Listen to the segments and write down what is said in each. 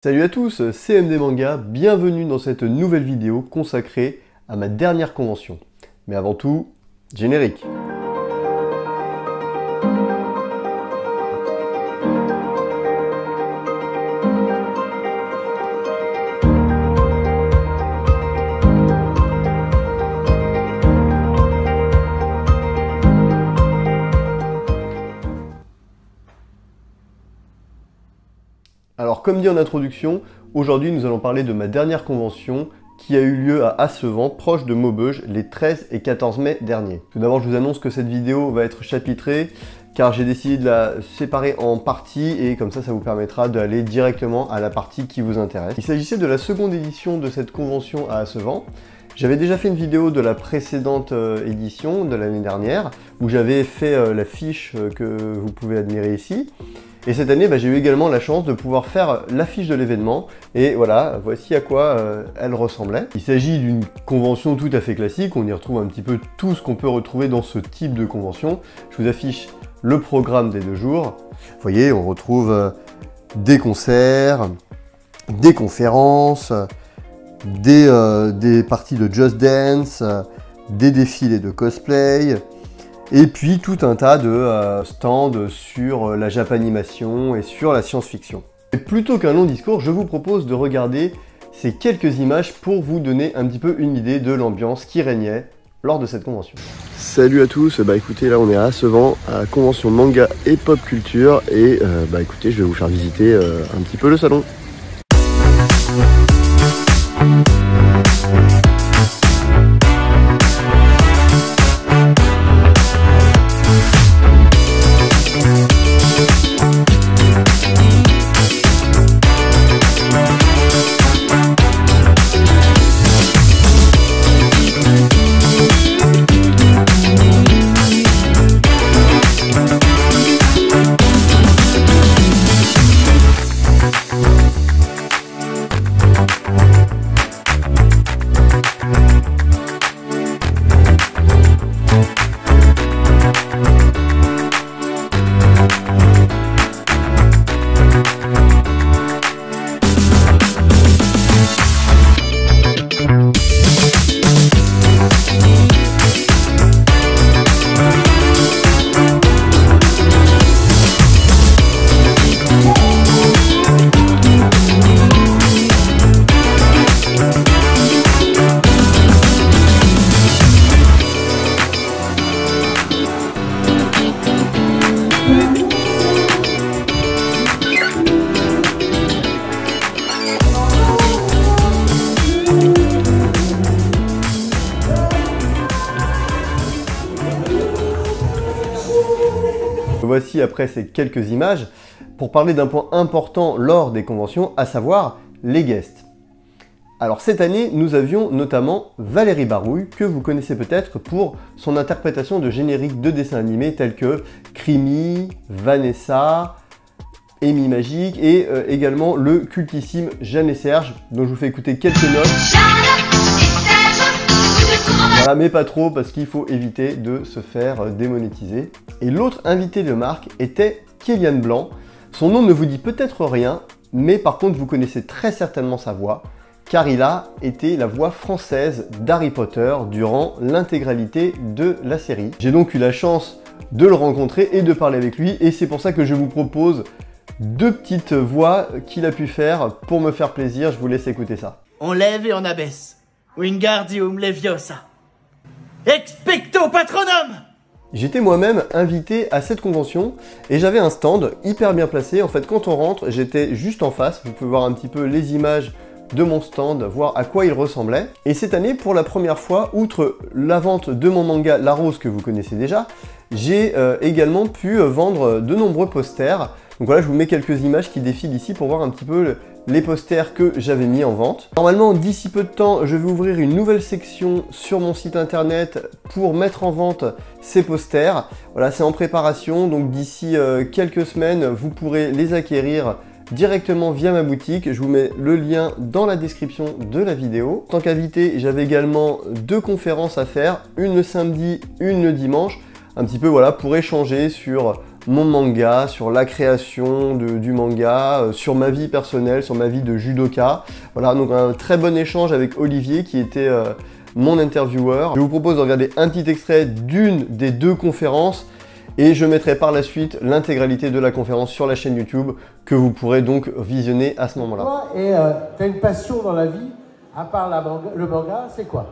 Salut à tous, c'est MD Manga, bienvenue dans cette nouvelle vidéo consacrée à ma dernière convention. Mais avant tout, générique. Alors comme dit en introduction, aujourd'hui nous allons parler de ma dernière convention qui a eu lieu à Assevent, proche de Maubeuge, les 13 et 14 mai derniers. Tout d'abord je vous annonce que cette vidéo va être chapitrée car j'ai décidé de la séparer en parties et comme ça vous permettra d'aller directement à la partie qui vous intéresse. Il s'agissait de la seconde édition de cette convention à Assevent. J'avais déjà fait une vidéo de la précédente édition de l'année dernière où j'avais fait la fiche que vous pouvez admirer ici. Et cette année, j'ai eu également la chance de pouvoir faire l'affiche de l'événement. Et voilà, voici à quoi elle ressemblait. Il s'agit d'une convention tout à fait classique. On y retrouve un petit peu tout ce qu'on peut retrouver dans ce type de convention. Je vous affiche le programme des 2 jours. Vous voyez, on retrouve des concerts, des conférences, des parties de Just Dance, des défilés de cosplay, et puis tout un tas de stands sur la japanimation et sur la science-fiction. Et plutôt qu'un long discours, je vous propose de regarder ces quelques images pour vous donner un petit peu une idée de l'ambiance qui régnait lors de cette convention. Salut à tous, écoutez, là on est à Assevent, à la convention manga et pop culture, et écoutez, je vais vous faire visiter un petit peu le salon. Voici après ces quelques images pour parler d'un point important lors des conventions, à savoir les guests. Alors cette année, nous avions notamment Valérie Barouille, que vous connaissez peut-être pour son interprétation de génériques de dessins animés tels que Crimi, Vanessa, Amy Magique et également le cultissime Jeanne et Serge, dont je vous fais écouter quelques notes. Voilà, mais pas trop parce qu'il faut éviter de se faire démonétiser. Et l'autre invité de marque était Kélian Blanc. Son nom ne vous dit peut-être rien, mais par contre vous connaissez très certainement sa voix, car il a été la voix française d'Harry Potter durant l'intégralité de la série. J'ai donc eu la chance de le rencontrer et de parler avec lui, et c'est pour ça que je vous propose 2 petites voix qu'il a pu faire pour me faire plaisir. Je vous laisse écouter ça. On lève et on abaisse. Wingardium Leviosa. Expecto Patronum! J'étais moi-même invité à cette convention et j'avais un stand hyper bien placé. En fait, quand on rentre, j'étais juste en face. Vous pouvez voir un petit peu les images de mon stand, voir à quoi il ressemblait. Et cette année, pour la première fois, outre la vente de mon manga La Rose que vous connaissez déjà, j'ai également pu vendre de nombreux posters. Donc voilà, je vous mets quelques images qui défilent ici pour voir un petit peu les posters que j'avais mis en vente. Normalement, d'ici peu de temps, je vais ouvrir une nouvelle section sur mon site internet pour mettre en vente ces posters. Voilà, c'est en préparation, donc d'ici quelques semaines, vous pourrez les acquérir directement via ma boutique. Je vous mets le lien dans la description de la vidéo. En tant qu'invité, j'avais également 2 conférences à faire, une le samedi, une le dimanche. Un petit peu voilà, pour échanger sur mon manga, sur la création du manga, sur ma vie personnelle, sur ma vie de judoka. Voilà, donc un très bon échange avec Olivier qui était mon intervieweur. Je vous propose de regarder un petit extrait d'une des deux conférences et je mettrai par la suite l'intégralité de la conférence sur la chaîne YouTube que vous pourrez donc visionner à ce moment-là. Et tu as une passion dans la vie, à part le manga, c'est quoi?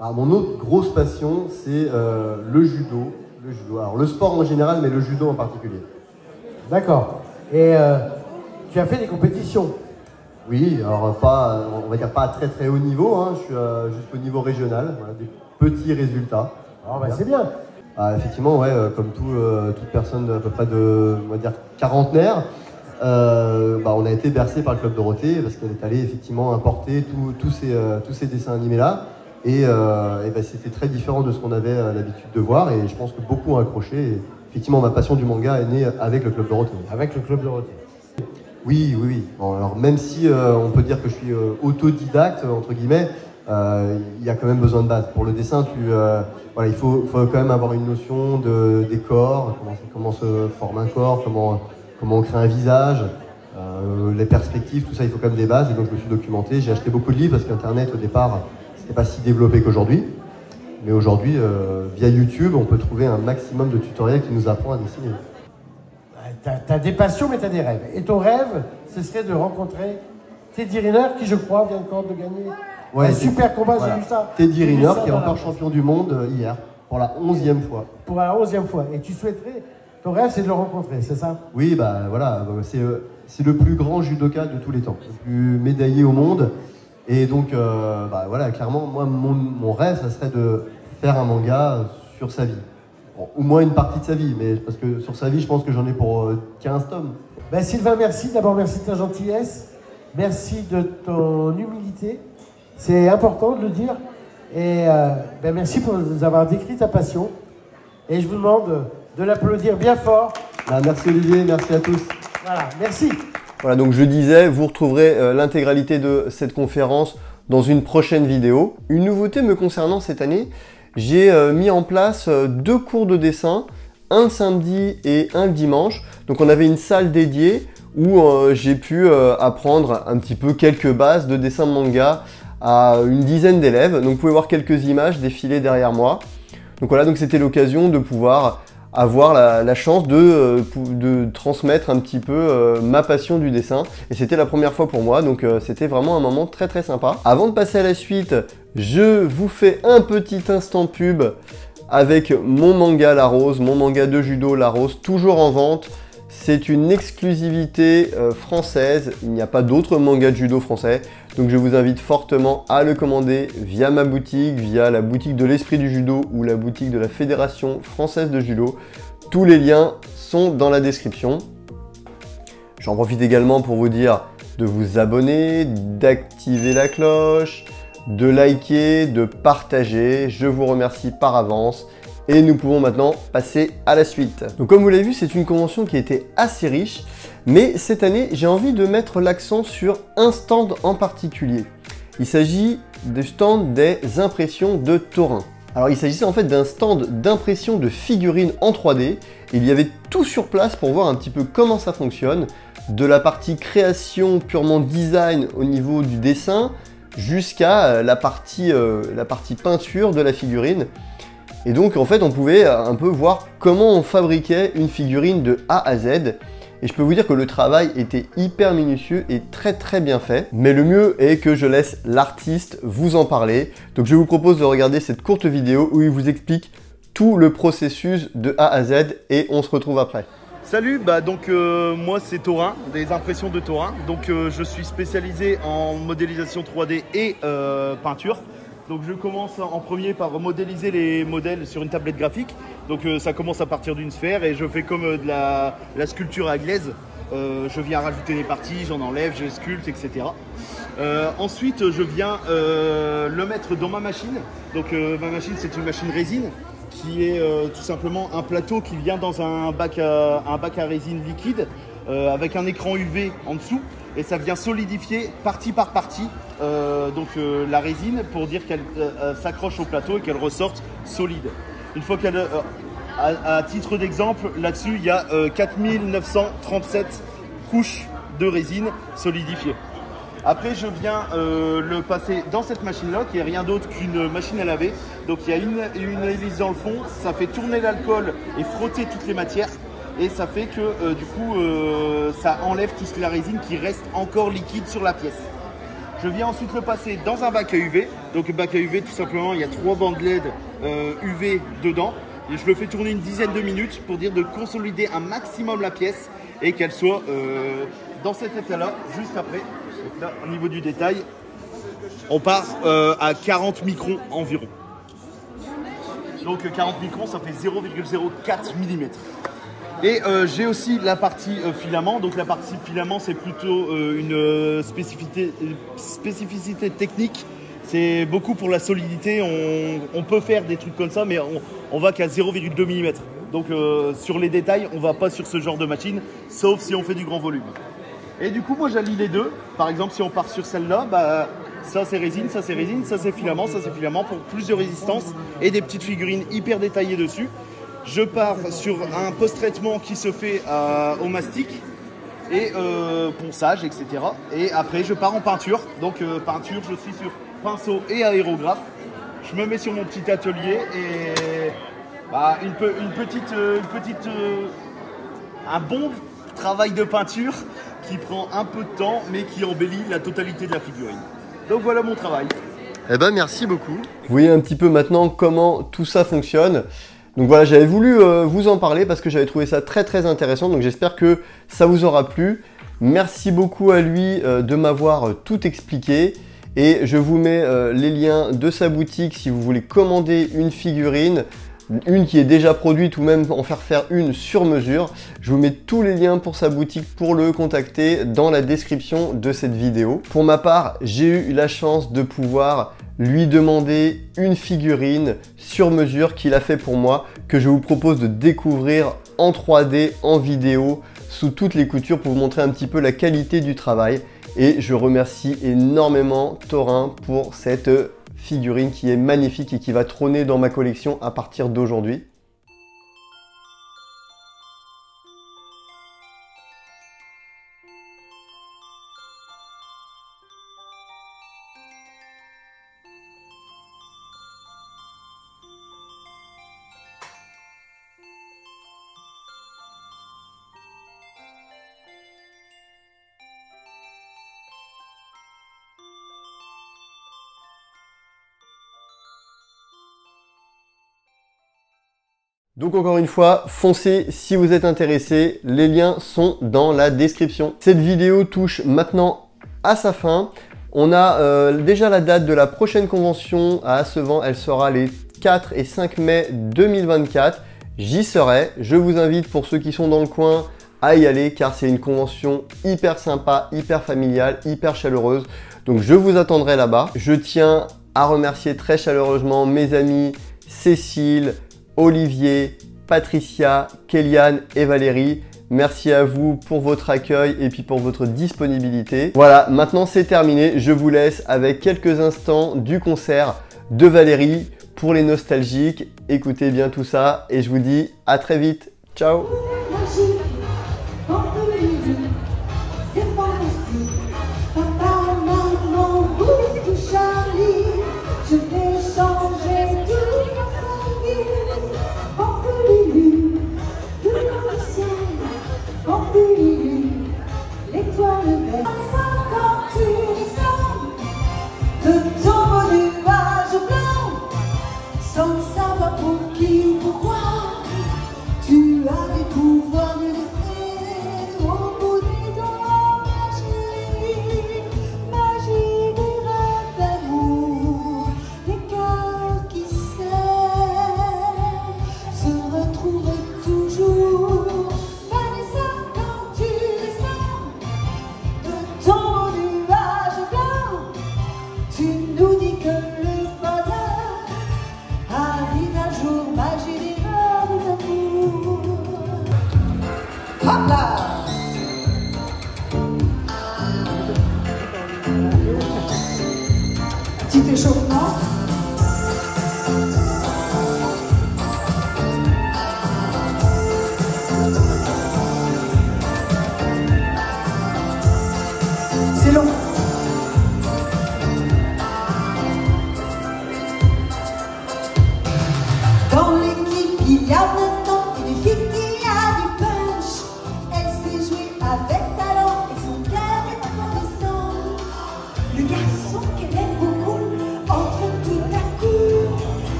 Mon autre grosse passion, c'est le judo. Alors le sport en général, mais le judo en particulier. D'accord. Et tu as fait des compétitions? Oui, alors pas, on va dire pas à très très haut niveau, hein. Je suis jusqu'au niveau régional, voilà, des petits résultats. Alors c'est bien. Effectivement, ouais, comme toute personne à peu près de, on va dire, quarantenaire, on a été bercé par le Club Dorothée parce qu'elle est allée effectivement importer tous ces dessins animés là. Et c'était très différent de ce qu'on avait l'habitude de voir et je pense que beaucoup ont accroché. Et effectivement, ma passion du manga est née avec le Club Dorothée. Avec le Club Dorothée. Oui. Bon, alors même si on peut dire que je suis autodidacte, entre guillemets, il y a quand même besoin de base. Pour le dessin, il faut quand même avoir une notion des corps, comment se forme un corps, comment on crée un visage, les perspectives, tout ça, il faut quand même des bases. Et donc je me suis documenté, j'ai acheté beaucoup de livres parce qu'Internet au départ, c'était pas si développé qu'aujourd'hui. Mais aujourd'hui, via YouTube, on peut trouver un maximum de tutoriels qui nous apprend à dessiner. T'as des passions, mais t'as des rêves. Et ton rêve, ce serait de rencontrer Teddy Riner, qui je crois vient encore de gagner un super combat, voilà. J'ai vu ça. Teddy Riner, qui est encore champion du monde hier, pour la 11e fois. Pour la 11e fois. Et tu souhaiterais, ton rêve, c'est de le rencontrer, c'est ça? Oui, voilà, c'est le plus grand judoka de tous les temps, le plus médaillé au monde. Et donc, voilà, clairement, moi, mon rêve, ça serait de faire un manga sur sa vie. Bon, au moins une partie de sa vie, mais parce que sur sa vie, je pense que j'en ai pour 15 tomes. Sylvain, merci. D'abord, merci de ta gentillesse. Merci de ton humilité. C'est important de le dire. Et merci pour nous avoir décrit ta passion. Et je vous demande de l'applaudir bien fort. Merci Olivier, merci à tous. Voilà, merci. Voilà, donc je disais, vous retrouverez l'intégralité de cette conférence dans une prochaine vidéo. Une nouveauté me concernant cette année, j'ai mis en place 2 cours de dessin, un samedi et un dimanche. Donc on avait une salle dédiée où j'ai pu apprendre un petit peu quelques bases de dessin manga à une dizaine d'élèves. Donc vous pouvez voir quelques images défiler derrière moi. Donc voilà, donc c'était l'occasion de pouvoir avoir la chance de transmettre un petit peu ma passion du dessin. Et c'était la première fois pour moi, donc c'était vraiment un moment très très sympa. Avant de passer à la suite, je vous fais un petit instant pub avec mon manga La Rose, mon manga de judo La Rose, toujours en vente. C'est une exclusivité française, il n'y a pas d'autres mangas de judo français. Donc je vous invite fortement à le commander via ma boutique, via la boutique de l'Esprit du Judo ou la boutique de la Fédération Française de Judo. Tous les liens sont dans la description. J'en profite également pour vous dire de vous abonner, d'activer la cloche, de liker, de partager. Je vous remercie par avance. Et nous pouvons maintenant passer à la suite. Donc comme vous l'avez vu, c'est une convention qui était assez riche, mais cette année, j'ai envie de mettre l'accent sur un stand en particulier. Il s'agit du stand des impressions de Thorin. Alors il s'agissait en fait d'un stand d'impression de figurines en 3D. Il y avait tout sur place pour voir un petit peu comment ça fonctionne, de la partie création purement design au niveau du dessin, jusqu'à la partie peinture de la figurine. Et donc en fait on pouvait un peu voir comment on fabriquait une figurine de A à Z. Et je peux vous dire que le travail était hyper minutieux et très très bien fait. Mais le mieux est que je laisse l'artiste vous en parler. Donc je vous propose de regarder cette courte vidéo où il vous explique tout le processus de A à Z et on se retrouve après. Salut, moi c'est Thorin, des impressions de Thorin. Donc je suis spécialisé en modélisation 3D et peinture. Donc je commence en premier par modéliser les modèles sur une tablette graphique. Donc ça commence à partir d'une sphère et je fais comme de la sculpture à glaise. Je viens rajouter des parties, j'en enlève, je sculpte, etc. Ensuite je viens le mettre dans ma machine. Donc ma machine c'est une machine résine qui est tout simplement un plateau qui vient dans un bac à résine liquide avec un écran UV en dessous. Et ça vient solidifier partie par partie la résine pour dire qu'elle s'accroche au plateau et qu'elle ressorte solide. Une fois qu'elle À titre d'exemple, là-dessus, il y a 4937 couches de résine solidifiée. Après, je viens le passer dans cette machine-là, qui est rien d'autre qu'une machine à laver. Donc, il y a une hélice dans le fond, ça fait tourner l'alcool et frotter toutes les matières. Et ça fait que, du coup, ça enlève toute la résine qui reste encore liquide sur la pièce. Je viens ensuite le passer dans un bac à UV. Donc, le bac à UV, tout simplement, il y a 3 bandes LED UV dedans. Et je le fais tourner une dizaine de minutes pour dire de consolider un maximum la pièce et qu'elle soit dans cet état-là, juste après. Donc là, au niveau du détail, on part à 40 microns environ. Donc 40 microns, ça fait 0,04 mm. Et j'ai aussi la partie filament. Donc la partie filament, c'est plutôt une spécificité technique. C'est beaucoup pour la solidité. On peut faire des trucs comme ça, mais on va qu'à 0,2 mm. Donc sur les détails, on va pas sur ce genre de machine, sauf si on fait du grand volume. Et du coup, moi j'allie les deux. Par exemple, si on part sur celle-là, bah, ça c'est résine, ça c'est résine, ça c'est filament pour plus de résistance et des petites figurines hyper détaillées dessus. Je pars sur un post-traitement qui se fait au mastic et ponçage, etc. Et après, je pars en peinture. Donc peinture, je suis sur pinceau et aérographe. Je me mets sur mon petit atelier et bah, un bon travail de peinture qui prend un peu de temps mais qui embellit la totalité de la figurine. Donc voilà mon travail. Eh ben merci beaucoup. Vous voyez un petit peu maintenant comment tout ça fonctionne. Donc voilà, j'avais voulu vous en parler parce que j'avais trouvé ça très intéressant. Donc j'espère que ça vous aura plu. Merci beaucoup à lui de m'avoir tout expliqué. Et je vous mets les liens de sa boutique si vous voulez commander une figurine, une qui est déjà produite ou même en faire une sur mesure. Je vous mets tous les liens pour sa boutique pour le contacter dans la description de cette vidéo. Pour ma part, j'ai eu la chance de pouvoir lui demander une figurine sur mesure qu'il a fait pour moi, que je vous propose de découvrir en 3D, en vidéo, sous toutes les coutures pour vous montrer un petit peu la qualité du travail. Et je remercie énormément Thorin pour cette figurine qui est magnifique et qui va trôner dans ma collection à partir d'aujourd'hui. Donc encore une fois, foncez si vous êtes intéressé, les liens sont dans la description. Cette vidéo touche maintenant à sa fin. On a déjà la date de la prochaine convention à Assevent, elle sera les 4 et 5 mai 2024. J'y serai, je vous invite pour ceux qui sont dans le coin à y aller car c'est une convention hyper sympa, hyper familiale, hyper chaleureuse. Donc je vous attendrai là-bas. Je tiens à remercier très chaleureusement mes amis Cécile, Olivier, Patricia, Kéliane et Valérie. Merci à vous pour votre accueil et puis pour votre disponibilité. Voilà, maintenant c'est terminé. Je vous laisse avec quelques instants du concert de Valérie pour les nostalgiques. Écoutez bien tout ça et je vous dis à très vite. Ciao! Petit échauffement.